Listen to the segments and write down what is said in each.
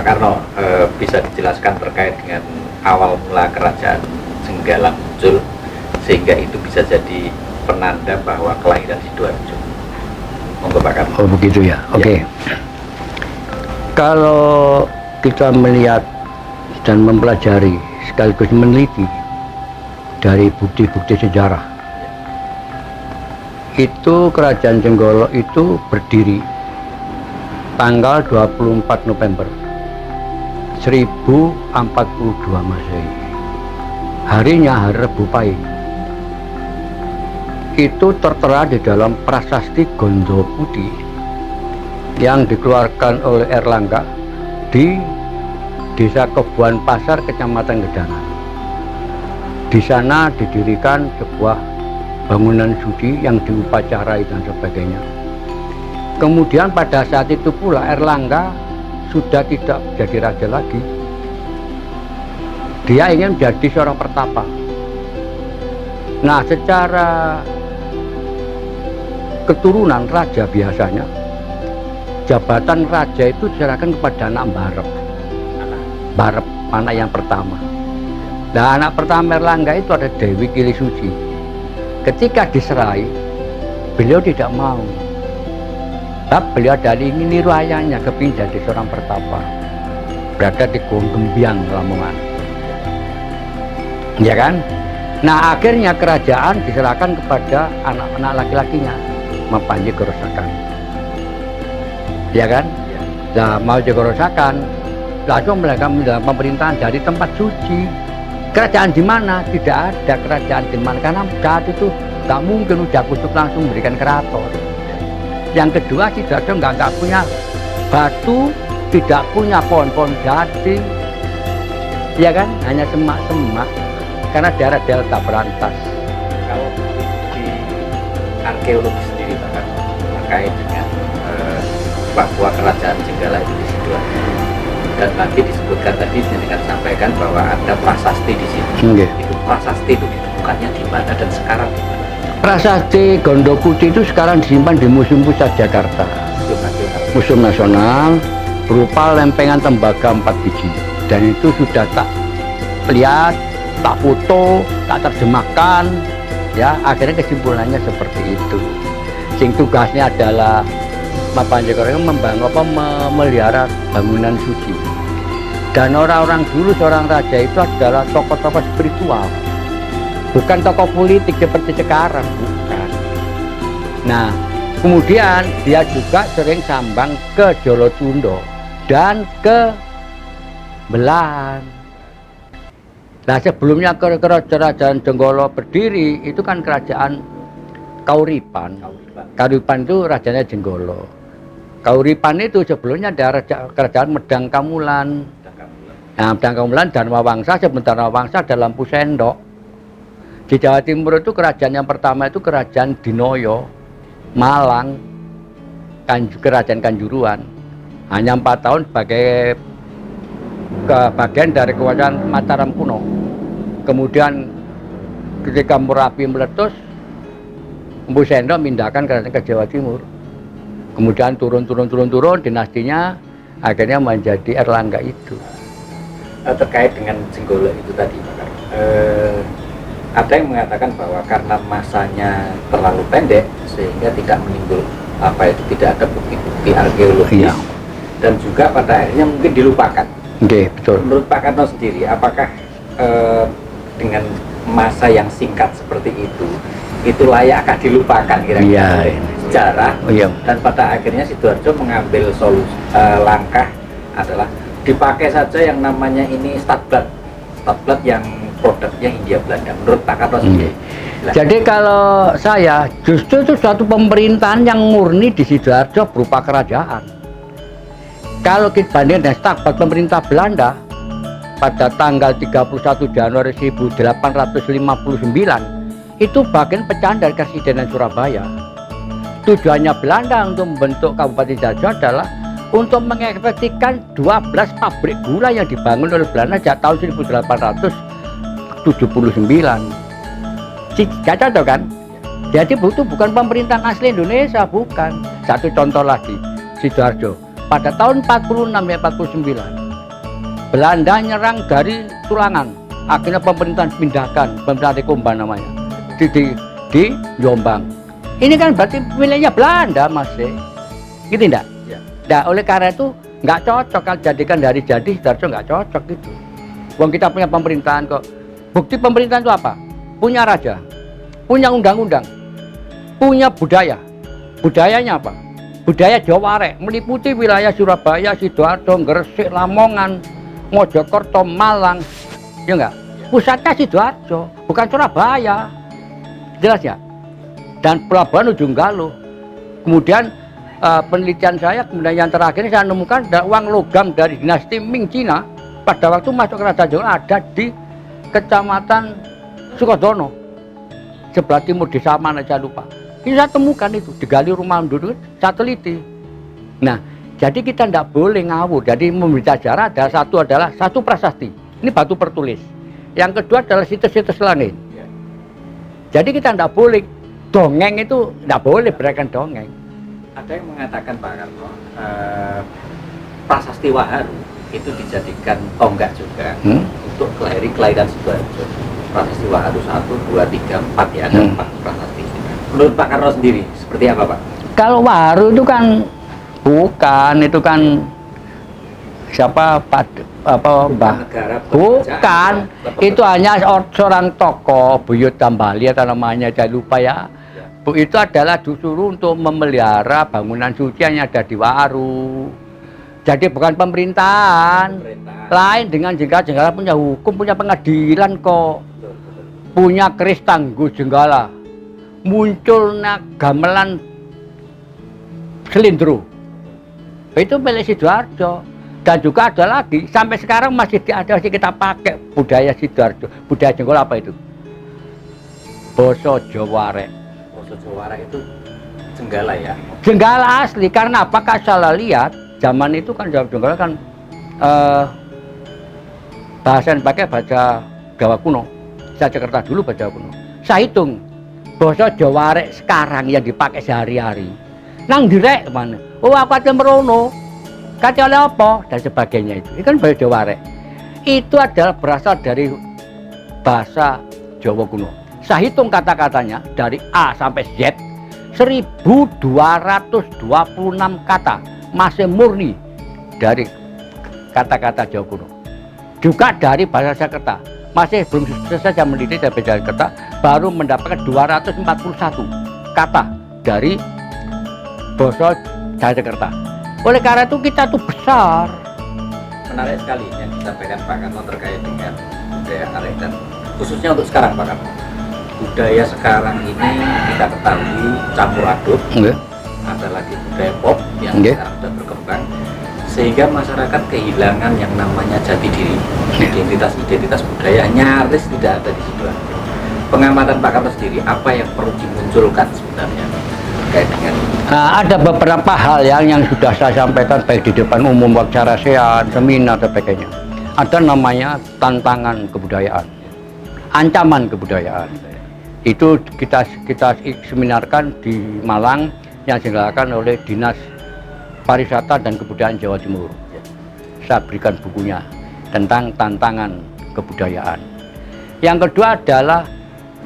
Pak Karno, bisa dijelaskan terkait dengan awal mula kerajaan Jenggala muncul sehingga itu bisa jadi penanda bahwa kelahiran Sidoarjo. Monggo Pak Karno. Oh begitu ya, oke. Kalau kita melihat dan mempelajari sekaligus meneliti dari bukti-bukti sejarah, itu kerajaan Jenggala itu berdiri tanggal 24 November 1042 Masehi. Harinya hari Rebu Pahing. Itu tertera di dalam prasasti Gondo Putih yang dikeluarkan oleh Erlangga di Desa Kebuan Pasar, Kecamatan Gedangan. Di sana didirikan sebuah bangunan suci yang diupacarai dan sebagainya. Kemudian pada saat itu pula Erlangga sudah tidak jadi raja lagi. Dia ingin menjadi seorang pertapa. Nah, secara keturunan raja biasanya jabatan raja itu diserahkan kepada anak Barep, anak yang pertama. Nah, anak pertama Erlangga itu ada Dewi Kili Suci. Ketika diserai, beliau tidak mau. Tapi beliau dari ingin niru ayahnya, kepingin jadi seorang pertapa. Berada di Gonggembiang, Lamongan. Ya kan? Nah, akhirnya kerajaan diserahkan kepada anak-anak laki-lakinya, Mapanji Gorosakan. Ya kan? Nah, mau digorosakan, langsung mereka mendalam pemerintahan dari tempat suci. Kerajaan di mana? Tidak ada kerajaan di mana, karena saat itu tak mungkin udah kusuk langsung memberikan keraton. Yang kedua, Sidoarjo nggak punya batu, tidak punya pohon-pohon jati, ya kan? Hanya semak-semak, karena daerah delta berantas. Kalau di arkeologi sendiri Pak Karno terkait dengan bahwa kerajaan Jenggala itu di Sidoarjo, dan nanti disebutkan tadi dengan sampaikan bahwa ada prasasti di sini. Itu prasasti itu ditemukannya di mana dan sekarang di mana? Prasasti Gondo Putih itu sekarang disimpan di Museum Pusat Jakarta, Museum Nasional, berupa lempengan tembaga 4 biji. Dan itu sudah tak lihat, tak foto, tak terjemahkan, ya. Akhirnya kesimpulannya seperti itu. Sing tugasnya adalah Mapanji Gorosakan memelihara bangunan suci. Dan orang-orang dulu, seorang raja itu adalah tokoh-tokoh spiritual, bukan tokoh politik seperti sekarang, bukan. Nah, kemudian dia juga sering sambang ke Jolotundo dan ke Belan. Nah, sebelumnya kerajaan Jenggala berdiri itu kan kerajaan Kauripan. Kauripan itu rajanya Jenggala. Kauripan itu sebelumnya ada kerajaan Medang Kamulan. Nah, Medang Kamulan Dharma Wangsa, sebentar Dharma Wangsa ada Lampu Sendok. Di Jawa Timur itu kerajaan yang pertama itu kerajaan Dinoyo, Malang, kerajaan Kanjuruan. Hanya 4 tahun sebagai bagian dari kekuasaan Mataram kuno. Kemudian ketika Merapi meletus, Empu Sendok mindahkan kerajaan ke Jawa Timur. Kemudian turun dinastinya akhirnya menjadi Erlangga itu. Terkait dengan Jenggala itu tadi Pak Karno, ada yang mengatakan bahwa karena masanya terlalu pendek sehingga tidak menimbul tidak ada bukti-bukti arkeologis, iya. Dan juga pada akhirnya mungkin dilupakan. Oke, betul. Menurut Pak Karno sendiri, apakah dengan masa yang singkat seperti itu layakkah dilupakan kira-kira sejarah? Dan pada akhirnya Sidoarjo mengambil langkah adalah dipakai saja yang namanya ini statblad yang produknya Hindia Belanda. Menurut Pak Karno sendiri. Jadi kalau saya justru itu suatu pemerintahan yang murni di Sidoarjo berupa kerajaan. Kalau kita bandingkan dengan statblad pemerintah Belanda pada tanggal 31 Januari 1859 itu bagian pecahan dari Kepresidenan Surabaya. Tujuannya Belanda untuk membentuk Kabupaten Sidoarjo adalah untuk mengeksekusikan 12 pabrik gula yang dibangun oleh Belanda sejak tahun 1879. Cocok kan? Jadi itu bukan pemerintahan asli Indonesia, bukan. Satu contoh lagi, Sidoarjo pada tahun 46 49 Belanda nyerang dari Tulangan, akhirnya pemerintahan pindahkan, pemerintahan Rekomban namanya, di Jombang. Ini kan berarti wilayahnya Belanda masih, gitu enggak? Ya. Nah, oleh karena itu nggak cocok kalau jadikan dari jadi Sidoarjo, nggak cocok gitu. Wong kita punya pemerintahan kok. Bukti pemerintahan itu apa? Punya raja, punya undang-undang, punya budaya. Budayanya apa? Budaya Jawa Arek, meliputi wilayah Surabaya, Sidoarjo, Gresik, Lamongan, Mojokerto, Malang, ya enggak? Pusatnya Sidoarjo, bukan Surabaya, jelas ya. Dan pelabuhan Ujung Galuh. Kemudian penelitian saya, kemudian yang terakhir ini saya menemukan ada uang logam dari dinasti Ming Cina pada waktu masuk kerajaan Jawa ada di Kecamatan Sukodono, sebelah timur desa mana saya lupa. Ini saya temukan itu, digali rumah dulu, saya teliti. Nah, jadi kita tidak boleh ngawur. Jadi membaca sejarah adalah satu prasasti. Ini batu pertulis. Yang kedua adalah situs-situs langit. Jadi kita tidak boleh dongeng itu, tidak boleh berikan dongeng. Ada yang mengatakan Pak Karno, prasasti Waharu itu dijadikan tonggak juga untuk kelahiran Sidoarjo. Prasasti Waharu 1, 2, 3, 4 ya, ada 4 prasasti. Menurut Pak Karno sendiri seperti apa Pak? Kalau Waharu itu kan bukan, itu kan siapa Mbah? Bukan, itu hanya seorang tokoh Buyut Tambali atau namanya saya lupa ya. Bu itu adalah disuruh untuk memelihara bangunan suci yang ada di Waharu. Jadi bukan pemerintahan. Lain dengan Jenggala punya hukum, punya pengadilan kok. Punya keris tangguh Jenggala. Munculnya gamelan Selindro. Itu milik Sidoarjo. Dan juga ada lagi, sampai sekarang masih ada kita pakai budaya Sidoarjo. Budaya Jenggala apa itu? Basa Jawa Arek. Basa Jawa Arek itu Jenggala ya? Jenggala asli, karena apa? Kalau salah lihat, zaman itu kan Jenggala kan bahasa yang pakai bahasa Jawa kuno. Saya Jakarta dulu bahasa Jawa kuno. Saya hitung, basa Jawa Arek sekarang yang dipakai sehari-hari. Nang direk mana? Oh aku ada merono. Kata oleh apa? Dan sebagainya itu. Itu kan bahasa Jawa Arek. Itu adalah berasal dari bahasa Jawa kuno. Saya hitung kata-katanya dari A sampai Z 1226 kata masih murni dari kata-kata Jawa kuno. Juga dari bahasa Sakerta. Masih belum selesai saya mendidik dari bahasa Sakerta, baru mendapatkan 241 kata dari bahasa Sakerta. Oleh karena itu kita tuh besar. Menarik sekali yang disampaikan Pak Karno terkait dengan budaya Arek dan khususnya untuk sekarang Pak Karno. Budaya sekarang ini kita ketahui campur aduk. Ada lagi budaya pop yang sekarang sudah berkembang, sehingga masyarakat kehilangan yang namanya jati diri. Identitas budaya nyaris tidak ada di Sidoarjo. Pengamatan Pak Karno sendiri, apa yang perlu dimunculkan sebenarnya terkait dengan ada beberapa hal yang sudah saya sampaikan baik di depan umum, wawancara sehat, seminar dan sebagainya. Ada namanya tantangan kebudayaan, ancaman kebudayaan. Itu kita seminarkan di Malang yang diselenggarakan oleh Dinas Pariwisata dan Kebudayaan Jawa Timur. Saya berikan bukunya tentang tantangan kebudayaan. Yang kedua adalah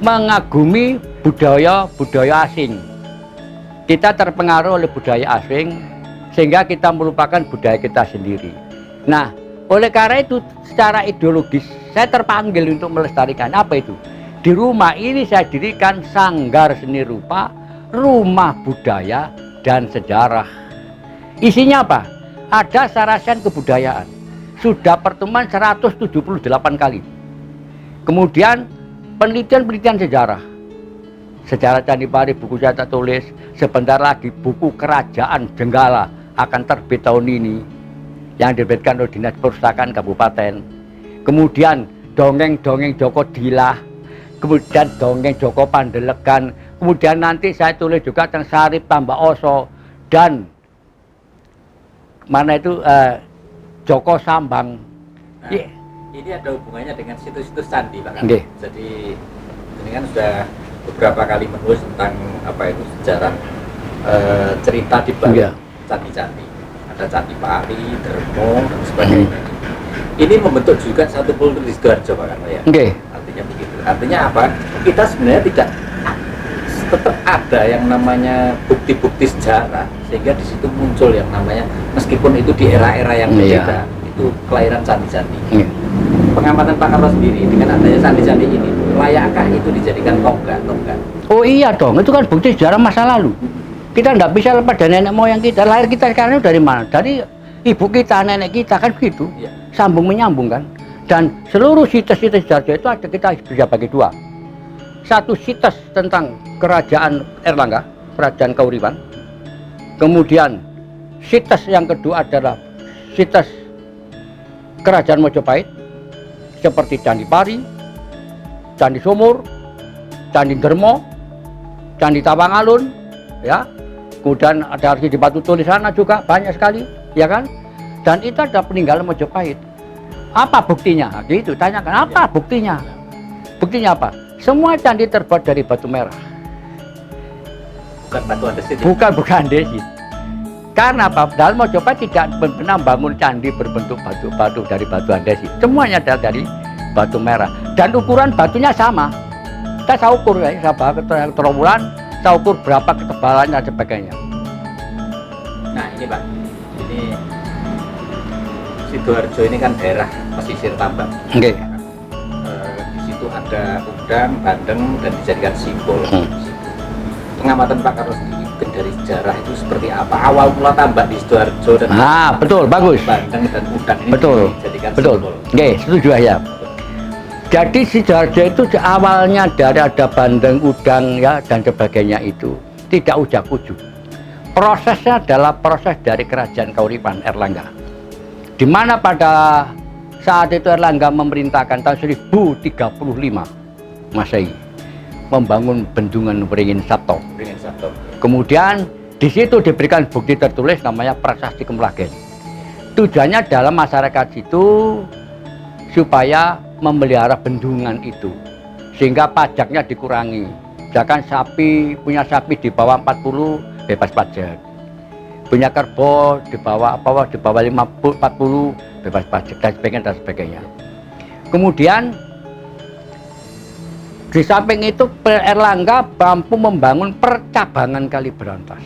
mengagumi budaya asing. Kita terpengaruh oleh budaya asing sehingga kita melupakan budaya kita sendiri. Nah, oleh karena itu secara ideologis saya terpanggil untuk melestarikan apa itu? Di rumah ini saya dirikan Sanggar Seni Rupa, Rumah Budaya dan Sejarah. Isinya apa? Ada sarasen kebudayaan. Sudah pertemuan 178 kali. Kemudian penelitian sejarah. Sejarah Candi Pari, buku saya tak tulis. Sebentar lagi buku Kerajaan Jenggala akan terbit tahun ini, yang diterbitkan oleh Dinas Perpustakaan Kabupaten. Kemudian dongeng-dongeng Joko Dilah, kemudian dongeng Joko Pandelegan, kemudian nanti saya tulis juga tentang Sarip Tambah Oso dan mana itu Joko Sambang. Nah, ini ada hubungannya dengan situs-situs candi Pak. Jadi ini kan sudah beberapa kali menulis tentang apa itu sejarah cerita di balik candi-candi. Ada Candi Pari, Dermo dan sebagainya. Ini membentuk juga satu kultur di Sidoarjo Pak Karno ya. Oke. Artinya begitu. Artinya apa? Kita sebenarnya tidak tetap ada yang namanya bukti-bukti sejarah, sehingga di situ muncul yang namanya, meskipun itu di era-era yang berbeda, itu kelahiran candi-candi. Pengamatan Pak Karno sendiri dengan adanya candi-candi ini, layakkah itu dijadikan tonggak? Oh iya dong, itu kan bukti sejarah masa lalu. Kita nggak bisa lepas dari nenek moyang kita. Lahir kita sekarang itu dari mana? Dari ibu kita, nenek kita, kan begitu. Ya. Sambung menyambung kan. Dan seluruh situs-situs Sidoarjo itu ada, kita bisa bagi dua. Satu situs tentang kerajaan Erlangga, kerajaan Kauripan. Kemudian situs yang kedua adalah situs kerajaan Mojopahit, seperti Candi Pari, Candi Sumur, Candi Dermo, Candi Tapangalun, ya. Kemudian ada di Batu Tulis sana juga banyak sekali, ya kan? Dan itu ada peninggalan Mojopahit. Apa buktinya? Gitu, tanyakan apa buktinya? Buktinya apa? Semua candi terbuat dari batu merah. Bukan batu andesit. Bukan andesit. Karena apa? Dalam Mojopahit tidak pernah bangun candi berbentuk batu dari batu andesit. Semuanya dari batu merah. Dan ukuran batunya sama. Kita ukur ya, terowulan, saya ukur berapa ketebalannya dan sebagainya. Nah ini Pak, ini Sidoarjo ini kan daerah pesisir tambang. Oke. Di situ ada udang, bandeng, dan dijadikan simbol. Pengamatan Pak Karno sendiri mungkin dari sejarah itu seperti apa? Awal mula tambak di Sidoarjo dan betul, bagus. Bandeng dan udang ini dijadikan simbol. Oke, setuju ya. Jadi Sidoarjo itu awalnya dari ada bandeng, udang ya dan sebagainya itu tidak ujak-ujug. Prosesnya adalah proses dari kerajaan Kauripan Erlangga. Di mana pada saat itu Erlangga memerintahkan tahun 1035 Masehi membangun bendungan Wringin Sabto. Kemudian di situ diberikan bukti tertulis namanya Prasasti Kemlagen. Tujuannya dalam masyarakat situ supaya memelihara bendungan itu sehingga pajaknya dikurangi. Misalkan punya sapi di bawah 40 bebas pajak. Punya kerbau di bawah 50, 40 bebas pajak dan sebagainya. Kemudian di samping itu Erlangga mampu membangun percabangan Kali Berantas.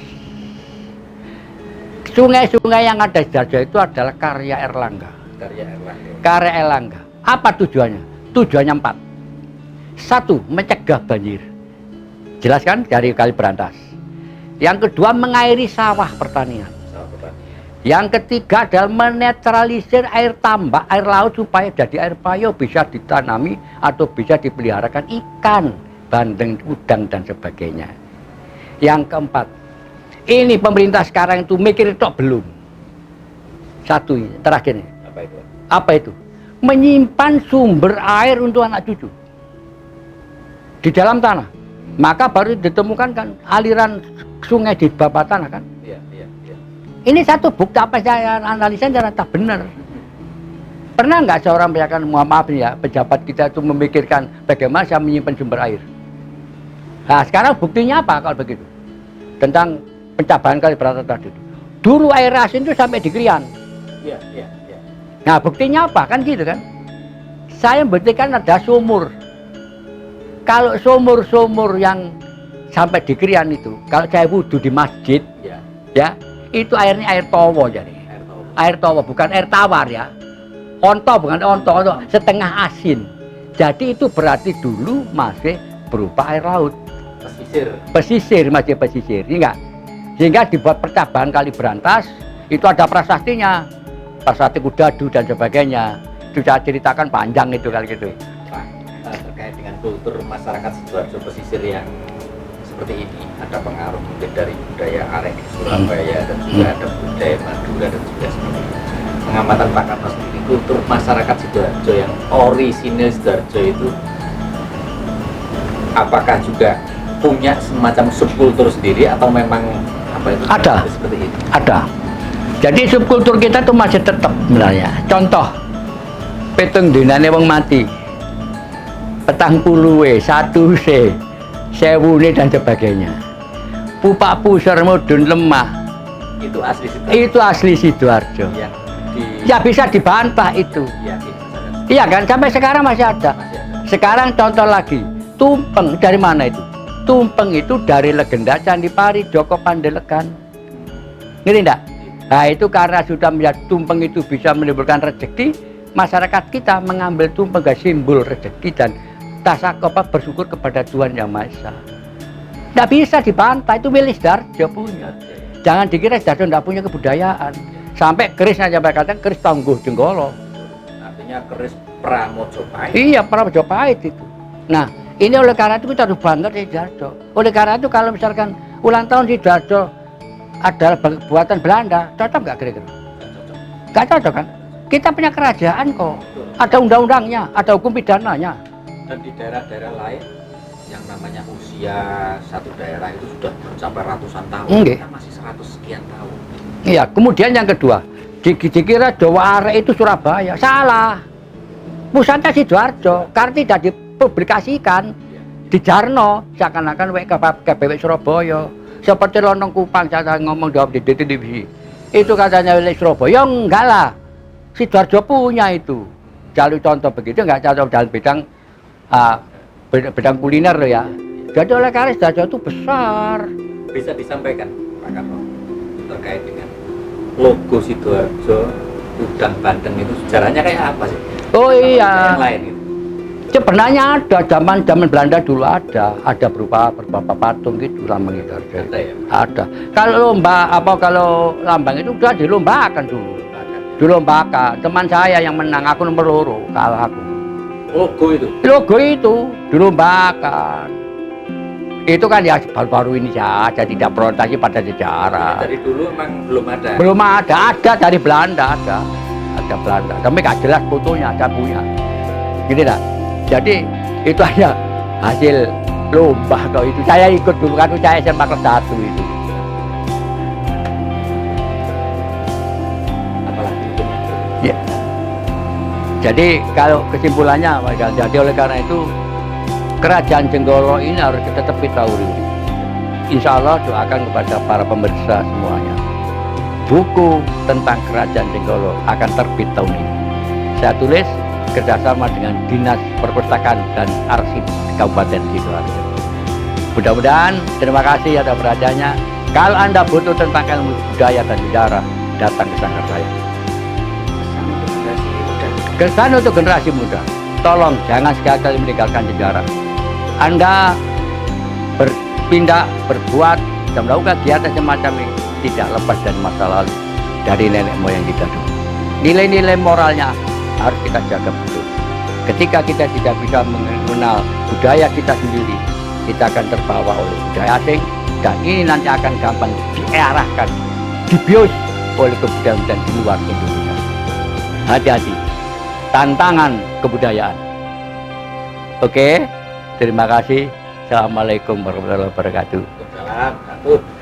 Sungai-sungai yang ada di Sidoarjo itu adalah karya Erlangga. Karya Erlangga. Apa tujuannya? Tujuannya 4. 1. Mencegah banjir. Jelas kan dari Kali Berantas. Yang kedua, mengairi sawah pertanian. Yang ketiga adalah menetralisir air tambak, air laut supaya jadi air payo bisa ditanami atau bisa dipeliharakan ikan, bandeng, udang dan sebagainya. Yang keempat, ini pemerintah sekarang itu mikir itu belum. Satu terakhir ini. Apa itu? Menyimpan sumber air untuk anak cucu di dalam tanah. Maka baru ditemukan kan aliran sungai di bawah tanah kan. Ini satu bukti apa saya analisa dan tak benar. Pernah nggak seorang misalkan, maaf ya, pejabat kita itu memikirkan bagaimana saya menyimpan sumber air. Nah sekarang buktinya apa kalau begitu? Tentang pencabangan Kali Berantas tadi. Dulu air asin itu sampai di Krian. Nah buktinya apa kan gitu kan? Saya buktikan ada sumur. Kalau sumur-sumur yang sampai di Krian itu, kalau saya wudhu di masjid, ya itu airnya air towo jadi. Air towo bukan air tawar ya. Onto bukan onto, setengah asin. Jadi itu berarti dulu masih berupa air laut. Pesisir masih pesisir, enggak? Sehingga dibuat percabangan Kali Berantas, itu ada prasastinya. Prasasti Kudadu dan sebagainya. Itu saya ceritakan panjang itu kali gitu. Pak, terkait dengan kultur masyarakat Sidoarjo pesisir yang seperti ini, ada pengaruh mungkin dari budaya Arek Surabaya dan juga ada budaya Madura dan juga sebagainya. Pengamatan Pak Karno sendiri, kultur masyarakat Sidoarjo yang orisinil Sidoarjo itu apakah juga punya semacam subkultur sendiri atau memang apa itu? Ada. Seperti ini? Ada. Jadi subkultur kita tuh masih tetap sebenarnya. Contoh, petung dinane wong mati, petang puluhe, 1 sewune dan sebagainya. Pupak pusar mudun lemah. Itu asli Sidoarjo. Itu asli Sidoarjo. Ya bisa dibantah itu. Iya kan, sampai sekarang masih ada. Sekarang contoh lagi, tumpeng dari mana itu? Tumpeng itu dari legenda Candi Pari Joko Pandelegan. Ngerti enggak? Nah itu karena sudah melihat tumpeng itu bisa menimbulkan rezeki, masyarakat kita mengambil tumpeng sebagai simbol rezeki dan tasakopa bersyukur kepada Tuhan Yang Maha Esa. Nggak bisa dibantah, itu milik Sidoarjo punya. Jangan dikira Sidoarjo nggak punya kebudayaan. Sampai keris aja berkata keris Tangguh Jenggolo. Artinya keris Pramojopahit. Iya, Pramojopahit itu. Nah, ini oleh karena itu kita harus bangga di Sidoarjo. Oleh karena itu kalau misalkan ulang tahun Sidoarjo adalah buatan Belanda, cocok nggak kira-kira? Nggak cocok kan? Kita punya kerajaan kok. Ada undang-undangnya, ada hukum pidananya. Dan di daerah-daerah lain yang namanya usia satu daerah itu sudah mencapai ratusan tahun. Kita masih 100 sekian tahun. Iya, kemudian yang kedua, dikira Jawa Arek itu Surabaya. Salah. Pusatnya Sidoarjo, karena tidak dipublikasikan di Jarno, seakan-akan KBW Surabaya. Seperti Lontong Kupang, saya ngomong di TV. Itu katanya wilayah Surabaya, enggak lah. Sidoarjo punya itu. Jalur contoh begitu, enggak contoh dalam bidang kuliner loh ya. Jadi oleh karena Sidoarjo itu besar. Bisa disampaikan Pak Karno terkait dengan logo Sidoarjo, udang Banten itu sejarahnya kayak apa sih? Oh iya. Yang lain gitu. Sebenarnya ada zaman Belanda dulu ada berupa patung gitu lambang Sidoarjo. Ada ya? Ada. Kalau kalau lambang itu sudah dilombakan dulu. Dilombakan. Teman saya yang menang, aku nomor 2, kalah aku. Logo itu? Logo itu dilombakan. Itu kan ya baru-baru ini saja, tidak berontasi pada sejarah. Dari dulu memang belum ada? Belum ada dari Belanda ada Belanda. Tapi nggak jelas fotonya, saya punya. Gitu lah. Jadi itu hanya hasil lomba kalau itu. Saya ikut dulu kan, saya SMA kelas 1 itu. Apalagi itu? Ya. Jadi kalau kesimpulannya, jadi oleh karena itu Kerajaan Jenggolo ini harus tetap kita urus. Insya Allah doakan kepada para pemirsa semuanya. Buku tentang Kerajaan Jenggolo akan terbit tahun ini. Saya tulis kerjasama dengan Dinas Perpustakaan dan Arsip Kabupaten Sidoarjo. Mudah-mudahan, terima kasih atas perhatiannya. Kalau Anda butuh tentang ilmu budaya dan sejarah, datang ke sanggar saya. Kesan untuk generasi muda. Tolong jangan sekali-kali meninggalkan sejarah. Anda berpindah, berbuat, dan melakukan kegiatan semacam ini tidak lepas dari masa lalu, dari nenek moyang kita dulu. Nilai-nilai moralnya harus kita jaga betul. Ketika kita tidak bisa mengenal budaya kita sendiri, kita akan terbawa oleh budaya asing, dan ini nanti akan gampang diarahkan, dibius oleh kebudayaan di luar Indonesia. Hati-hati, tantangan kebudayaan. Oke, terima kasih. Assalamualaikum warahmatullahi wabarakatuh. Waalaikumsalam.